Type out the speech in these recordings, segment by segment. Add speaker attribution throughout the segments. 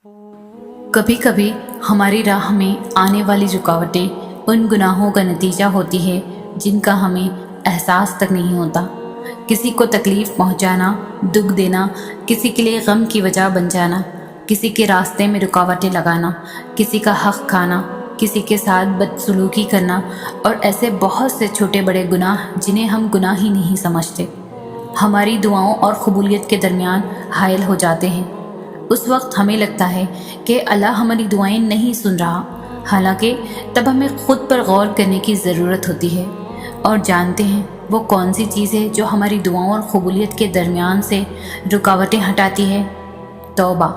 Speaker 1: کبھی کبھی ہماری راہ میں آنے والی رکاوٹیں ان گناہوں کا نتیجہ ہوتی ہے جن کا ہمیں احساس تک نہیں ہوتا۔ کسی کو تکلیف پہنچانا، دکھ دینا، کسی کے لیے غم کی وجہ بن جانا، کسی کے راستے میں رکاوٹیں لگانا، کسی کا حق کھانا، کسی کے ساتھ بدسلوکی کرنا اور ایسے بہت سے چھوٹے بڑے گناہ جنہیں ہم گناہ ہی نہیں سمجھتے، ہماری دعاؤں اور قبولیت کے درمیان حائل ہو جاتے ہیں۔ اس وقت ہمیں لگتا ہے کہ اللہ ہماری دعائیں نہیں سن رہا، حالانکہ تب ہمیں خود پر غور کرنے کی ضرورت ہوتی ہے اور جانتے ہیں وہ کون سی چیز ہے جو ہماری دعاؤں اور قبولیت کے درمیان سے رکاوٹیں ہٹاتی ہے۔ توبہ،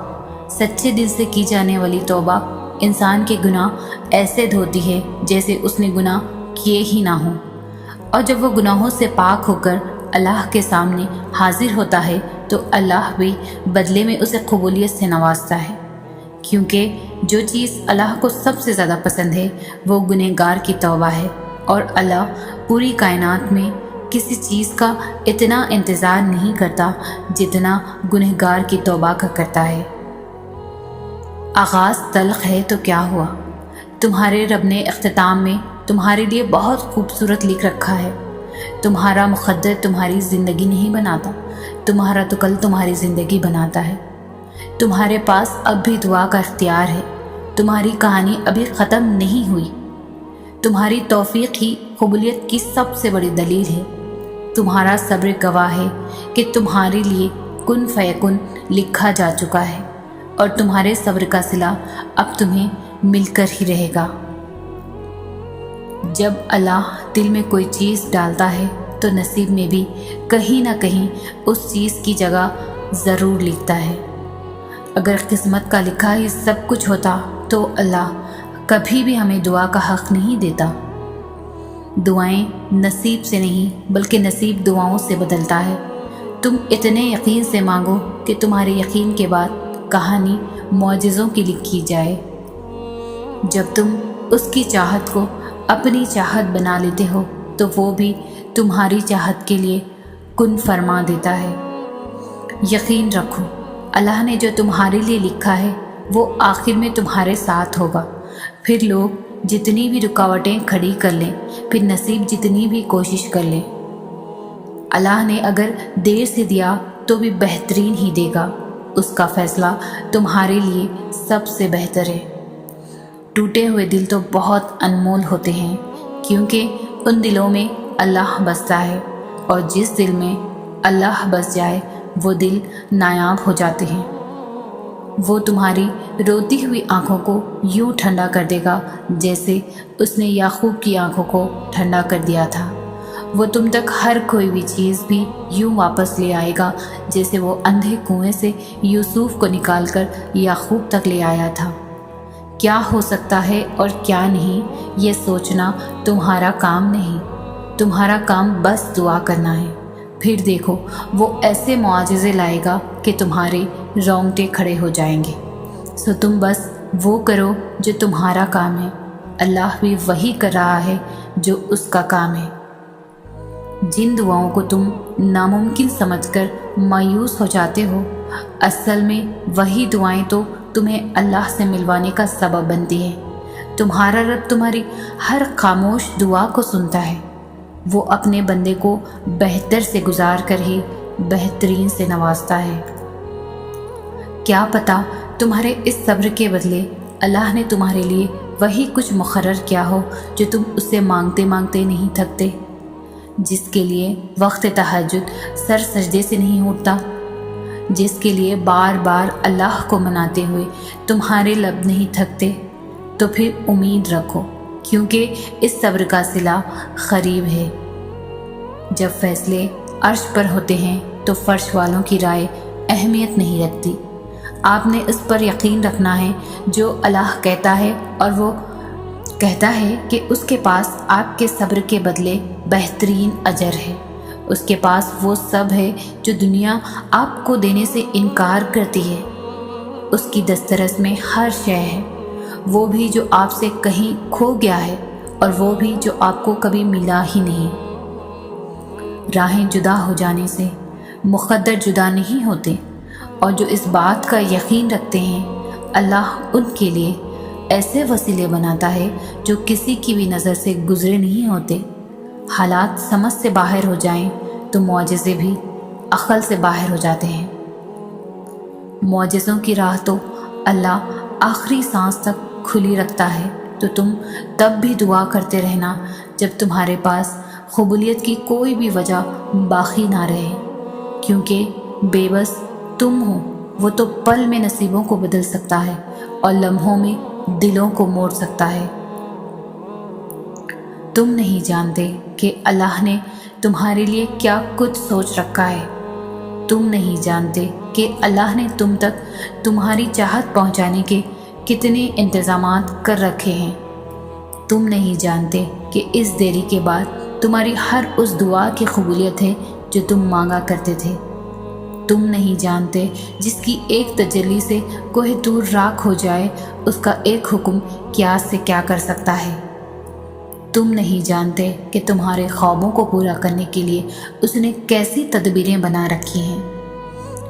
Speaker 1: سچے دل سے کی جانے والی توبہ انسان کے گناہ ایسے دھوتی ہے جیسے اس نے گناہ کیے ہی نہ ہوں، اور جب وہ گناہوں سے پاک ہو کر اللہ کے سامنے حاضر ہوتا ہے تو اللہ بھی بدلے میں اسے قبولیت سے نوازتا ہے، کیونکہ جو چیز اللہ کو سب سے زیادہ پسند ہے وہ گنہگار کی توبہ ہے، اور اللہ پوری کائنات میں کسی چیز کا اتنا انتظار نہیں کرتا جتنا گنہگار کی توبہ کا کرتا ہے۔ آغاز تلخ ہے تو کیا ہوا، تمہارے رب نے اختتام میں تمہارے لیے بہت خوبصورت لکھ رکھا ہے۔ تمہارا مقدر تمہاری زندگی نہیں بناتا، تمہارا توکل تمہاری زندگی بناتا ہے۔ تمہارے پاس اب بھی دعا کا اختیار ہے، تمہاری کہانی ابھی ختم نہیں ہوئی۔ تمہاری توفیق ہی قبولیت کی سب سے بڑی دلیل ہے۔ تمہارا صبر گواہ ہے کہ تمہارے لیے کن فیکن لکھا جا چکا ہے، اور تمہارے صبر کا صلہ اب تمہیں مل کر ہی رہے گا۔ جب اللہ دل میں کوئی چیز ڈالتا ہے تو نصیب میں بھی کہیں نہ کہیں اس چیز کی جگہ ضرور لکھتا ہے۔ اگر قسمت کا لکھا ہی سب کچھ ہوتا تو اللہ کبھی بھی ہمیں دعا کا حق نہیں دیتا۔ دعائیں نصیب سے نہیں بلکہ نصیب دعاؤں سے بدلتا ہے۔ تم اتنے یقین سے مانگو کہ تمہارے یقین کے بعد کہانی معجزوں کی لکھی جائے۔ جب تم اس کی چاہت کو اپنی چاہت بنا لیتے ہو تو وہ بھی تمہاری چاہت کے لیے کن فرما دیتا ہے۔ یقین رکھو، اللہ نے جو تمہارے لیے لکھا ہے وہ آخر میں تمہارے ساتھ ہوگا۔ پھر لوگ جتنی بھی رکاوٹیں کھڑی کر لیں، پھر نصیب جتنی بھی کوشش کر لیں، اللہ نے اگر دیر سے دیا تو بھی بہترین ہی دے گا۔ اس کا فیصلہ تمہارے لیے سب سے بہتر ہے۔ ٹوٹے ہوئے دل تو بہت انمول ہوتے ہیں، کیونکہ ان دلوں میں اللہ بستا ہے، اور جس دل میں اللہ بس جائے وہ دل نایاب ہو جاتے ہیں۔ وہ تمہاری روتی ہوئی آنکھوں کو یوں ٹھنڈا کر دے گا جیسے اس نے یعقوب کی آنکھوں کو ٹھنڈا کر دیا تھا۔ وہ تم تک ہر کوئی بھی چیز بھی یوں واپس لے آئے گا جیسے وہ اندھے کنویں سے یوسف کو نکال کر یعقوب تک لے آیا تھا۔ کیا ہو سکتا ہے اور کیا نہیں، یہ سوچنا تمہارا کام نہیں، تمہارا کام بس دعا کرنا ہے۔ پھر دیکھو وہ ایسے معجزے لائے گا کہ تمہارے رونگٹے کھڑے ہو جائیں گے۔ سو تم بس وہ کرو جو تمہارا کام ہے، اللہ بھی وہی کر رہا ہے جو اس کا کام ہے۔ جن دعاؤں کو تم ناممکن سمجھ کر مایوس ہو جاتے ہو، اصل میں وہی دعائیں تو تمہیں اللہ سے ملوانے کا سبب بنتی ہے۔ تمہارا رب تمہاری ہر خاموش دعا کو سنتا ہے۔ وہ اپنے بندے کو بہتر سے گزار کر ہی بہترین سے نوازتا ہے۔ کیا پتہ تمہارے اس صبر کے بدلے اللہ نے تمہارے لیے وہی کچھ مقرر کیا ہو جو تم اس سے مانگتے مانگتے نہیں تھکتے، جس کے لیے وقت تہجد سر سجدے سے نہیں اٹھتا، جس کے لیے بار بار اللہ کو مناتے ہوئے تمہارے لب نہیں تھکتے۔ تو پھر امید رکھو، کیونکہ اس صبر کا صلہ قریب ہے۔ جب فیصلے عرش پر ہوتے ہیں تو فرش والوں کی رائے اہمیت نہیں رکھتی۔ آپ نے اس پر یقین رکھنا ہے جو اللہ کہتا ہے، اور وہ کہتا ہے کہ اس کے پاس آپ کے صبر کے بدلے بہترین اجر ہے۔ اس کے پاس وہ سب ہے جو دنیا آپ کو دینے سے انکار کرتی ہے۔ اس کی دسترس میں ہر شے ہے، وہ بھی جو آپ سے کہیں کھو گیا ہے، اور وہ بھی جو آپ کو کبھی ملا ہی نہیں۔ راہیں جدا ہو جانے سے مقدر جدا نہیں ہوتے، اور جو اس بات کا یقین رکھتے ہیں اللہ ان کے لیے ایسے وسیلے بناتا ہے جو کسی کی بھی نظر سے گزرے نہیں ہوتے۔ حالات سمجھ سے باہر ہو جائیں تو معجزے بھی عقل سے باہر ہو جاتے ہیں۔ معجزوں کی راہ تو اللہ آخری سانس تک کھلی رکھتا ہے، تو تم تب بھی دعا کرتے رہنا جب تمہارے پاس قبولیت کی کوئی بھی وجہ باقی نہ رہے، کیونکہ بے بس تم ہو، وہ تو پل میں نصیبوں کو بدل سکتا ہے اور لمحوں میں دلوں کو موڑ سکتا ہے۔ تم نہیں جانتے کہ اللہ نے تمہارے لیے کیا کچھ سوچ رکھا ہے۔ تم نہیں جانتے کہ اللہ نے تم تک تمہاری چاہت پہنچانے کے کتنے انتظامات کر رکھے ہیں۔ تم نہیں جانتے کہ اس دیری کے بعد تمہاری ہر اس دعا کی قبولیت ہے جو تم مانگا کرتے تھے۔ تم نہیں جانتے جس کی ایک تجلی سے کوہ طور راکھ ہو جائے، اس کا ایک حکم قیاس سے کیا کر سکتا ہے۔ تم نہیں جانتے کہ تمہارے خوابوں کو پورا کرنے کے لیے اس نے کیسی تدبیریں بنا رکھی ہیں۔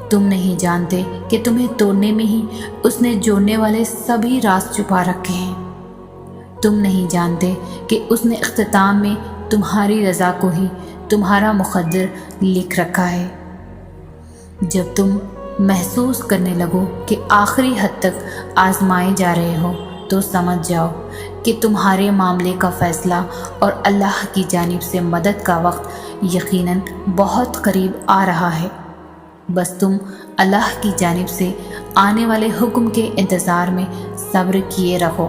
Speaker 1: تم نہیں جانتے کہ تمہیں توڑنے میں ہی اس نے جوڑنے والے سبھی راز چھپا رکھے ہیں۔ تم نہیں جانتے کہ اس نے اختتام میں تمہاری رضا کو ہی تمہارا مقدر لکھ رکھا ہے۔ جب تم محسوس کرنے لگو کہ آخری حد تک آزمائے جا رہے ہو تو سمجھ جاؤ کہ تمہارے معاملے کا فیصلہ اور اللہ کی جانب سے مدد کا وقت یقیناً بہت قریب آ رہا ہے۔ بس تم اللہ کی جانب سے آنے والے حکم کے انتظار میں صبر کیے رہو۔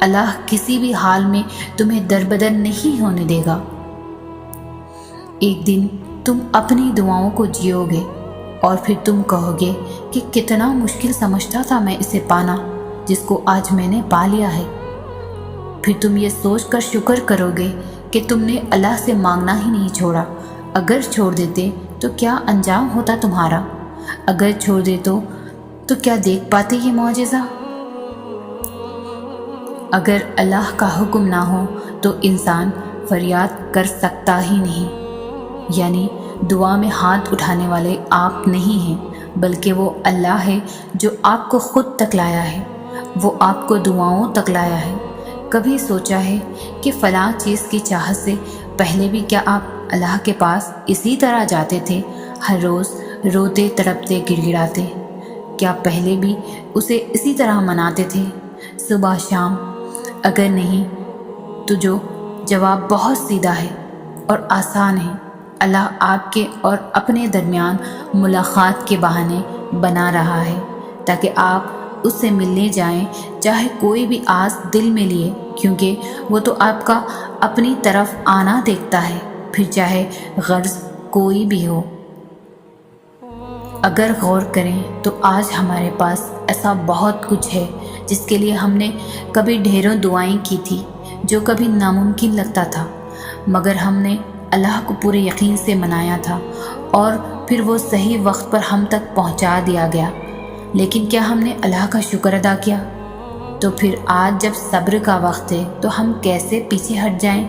Speaker 1: اللہ کسی بھی حال میں تمہیں دربدر نہیں ہونے دے گا۔ ایک دن تم اپنی دعاؤں کو جیو گے اور پھر تم کہو گے کہ کتنا مشکل سمجھتا تھا میں اسے پانا جس کو آج میں نے پا لیا ہے۔ پھر تم یہ سوچ کر شکر کرو گے کہ تم نے اللہ سے مانگنا ہی نہیں چھوڑا۔ اگر چھوڑ دیتے تو کیا انجام ہوتا تمہارا؟ اگر چھوڑ دے تو کیا دیکھ پاتے یہ معجزہ؟ اگر اللہ کا حکم نہ ہو تو انسان فریاد کر سکتا ہی نہیں۔ یعنی دعا میں ہاتھ اٹھانے والے آپ نہیں ہیں، بلکہ وہ اللہ ہے جو آپ کو خود تک لایا ہے۔ وہ آپ کو دعاؤں تک لایا ہے۔ کبھی سوچا ہے کہ فلاں چیز کی چاہت سے پہلے بھی کیا آپ اللہ کے پاس اسی طرح جاتے تھے، ہر روز روتے تڑپتے گڑ گڑاتے؟ کیا پہلے بھی اسے اسی طرح مناتے تھے صبح شام؟ اگر نہیں تو جو جواب بہت سیدھا ہے اور آسان ہے۔ اللہ آپ کے اور اپنے درمیان ملاقات کے بہانے بنا رہا ہے تاکہ آپ اس سے ملنے جائیں، چاہے کوئی بھی آس دل میں لیے، کیونکہ وہ تو آپ کا اپنی طرف آنا دیکھتا ہے، پھر چاہے غرض کوئی بھی ہو۔ اگر غور کریں تو آج ہمارے پاس ایسا بہت کچھ ہے جس کے لیے ہم نے کبھی ڈھیروں دعائیں کی تھی، جو کبھی ناممکن لگتا تھا، مگر ہم نے اللہ کو پورے یقین سے منایا تھا اور پھر وہ صحیح وقت پر ہم تک پہنچا دیا گیا۔ لیکن کیا ہم نے اللہ کا شکر ادا کیا؟ تو پھر آج جب صبر کا وقت ہے تو ہم کیسے پیچھے ہٹ جائیں؟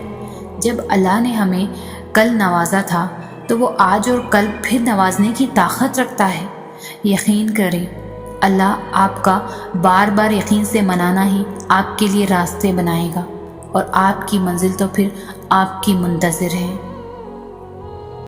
Speaker 1: جب اللہ نے ہمیں کل نوازا تھا تو وہ آج اور کل پھر نوازنے کی طاقت رکھتا ہے۔ یقین کریں، اللہ آپ کا بار بار یقین سے منانا ہی آپ کے لیے راستے بنائے گا، اور آپ کی منزل تو پھر آپ کی منتظر ہے۔